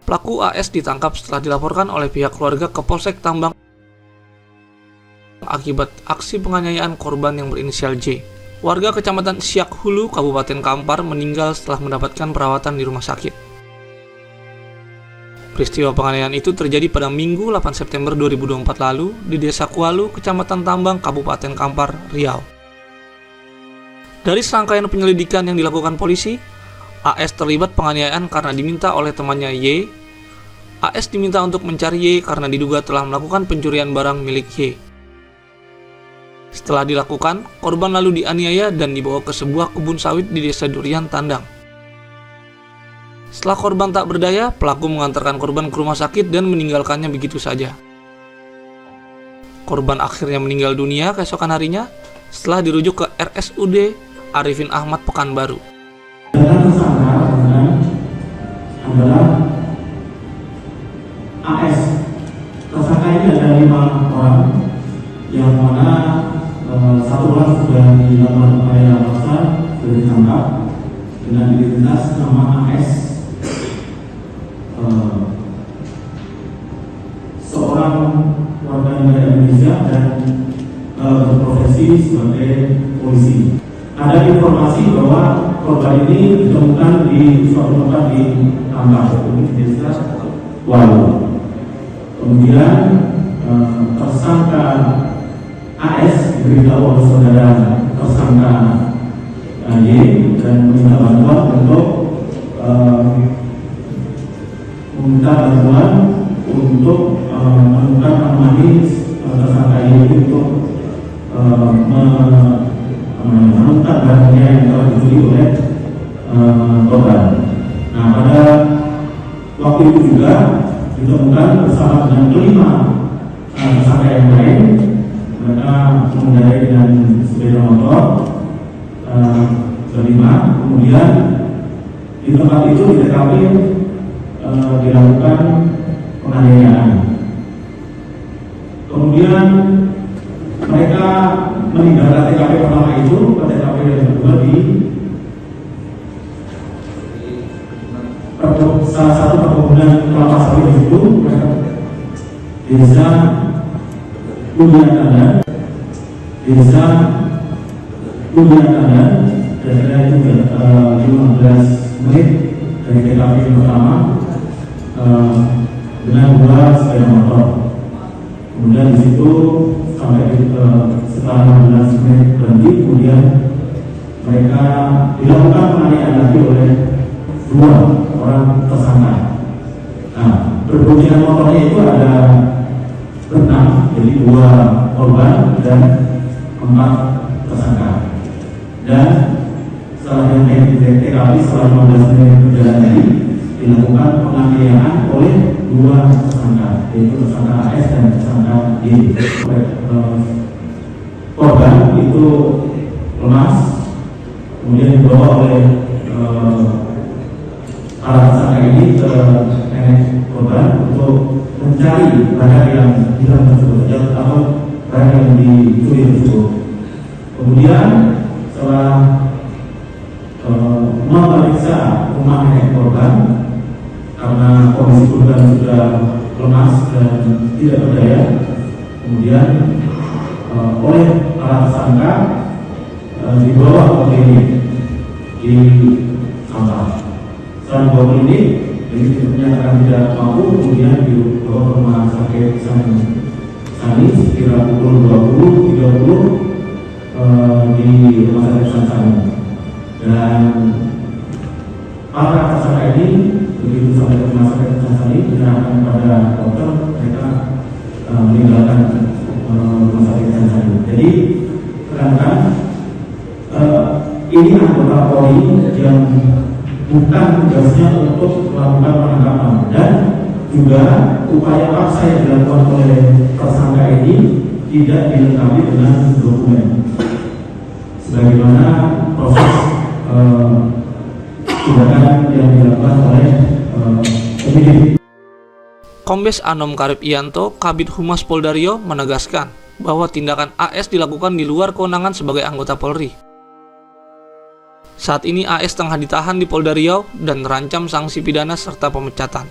Pelaku AS ditangkap setelah dilaporkan oleh pihak keluarga ke Polsek Tambang akibat aksi penganiayaan korban yang berinisial J. Warga Kecamatan Siak Hulu, Kabupaten Kampar meninggal setelah mendapatkan perawatan di rumah sakit. Peristiwa penganiayaan itu terjadi pada Minggu 8 September 2024 lalu di Desa Kualu, Kecamatan Tambang, Kabupaten Kampar, Riau. Dari serangkaian penyelidikan yang dilakukan polisi, AS terlibat penganiayaan karena diminta oleh temannya Y. AS diminta untuk mencari Y karena diduga telah melakukan pencurian barang milik Y. Setelah dilakukan, korban lalu dianiaya dan dibawa ke sebuah kebun sawit di Desa Durian Tandang. Setelah korban tak berdaya, pelaku mengantarkan korban ke rumah sakit dan meninggalkannya begitu saja. Korban akhirnya meninggal dunia keesokan harinya setelah dirujuk ke RSUD Arifin Ahmad Pekanbaru. Adalah AS. Tersangka ini ada 5 orang, yang mana 1 orang sudah dilakukan upaya paksa, sudah ditangkap dengan identitas nama AS, seorang warga negara Indonesia dan berprofesi sebagai polisi. Ada informasi bahwa korban ini ditemukan di suatu tempat di Tambang, di Desa Kualu. Kemudian tersangka AS diberitahu oleh saudara tersangka Y dan meminta bantuan untuk menemukan anomali tersangka Y untuk menemukan barangnya yang telah dicuri oleh korban. Nah, pada waktu itu juga ditemukan bersama dengan 5 tersangka yang lain. Mereka mengendarai dengan sepeda motor berlima. Kemudian di tempat itu di TKP dilakukan penganiayaan. Kemudian mereka meninggalkan TKP pertama itu ke TKP yang kedua di salah satu perkebunan kelapa sawit itu, Desa Durian Tandang, dan itu 15 menit dari TKP yang pertama dengan 2 sepeda motor. Kemudian di situ sampai setelah 15 menit berhenti, kemudian mereka dilakukan penganiayaan lagi oleh 2 orang tersangka. Nah, berboncengan motornya itu ada 6, jadi 2 korban dan 4 tersangka. Dan setelah yang TKP setelah 15 menit berjalan tadi dilakukan penganiayaan oleh 2 tersangka, yaitu tersangka AS dan tersangka Y. Korban itu lemas, kemudian dibawa oleh para tersangka ini ke nenek korban untuk mencari barang yang hilang tersebut atau barang yang dicuri tersebut. Kemudian setelah memeriksa rumah nenek korban, karena kondisi korban sudah lemas dan tidak berdaya, kemudian oleh para tersangka dibawa ke klinik di Kampar. Setelah dibawa ke klinik, ini dinyatakan tidak mampu, kemudian dibawa ke rumah sakit Sani sekira pukul 20.30 di rumah sakit Sani. Dan para tersangka ini begitu sampai ke rumah sakit Sani dinyatakan pada dokter, mereka meninggalkan rumah sakit Sani. Jadi rekan-rekan, ini anggota Polri yang bukan tugasnya untuk melakukan penangkapan, dan juga upaya paksa yang dilakukan oleh tersangka ini tidak dilengkapi dengan dokumen sebagaimana proses tindakan yang dilakukan oleh penyidik. Kombes Anom Karib Ianto, Kabid Humas Polda Riau, menegaskan bahwa tindakan AS dilakukan di luar kewenangan sebagai anggota Polri. Saat ini AS tengah ditahan di Polda Riau dan terancam sanksi pidana serta pemecatan.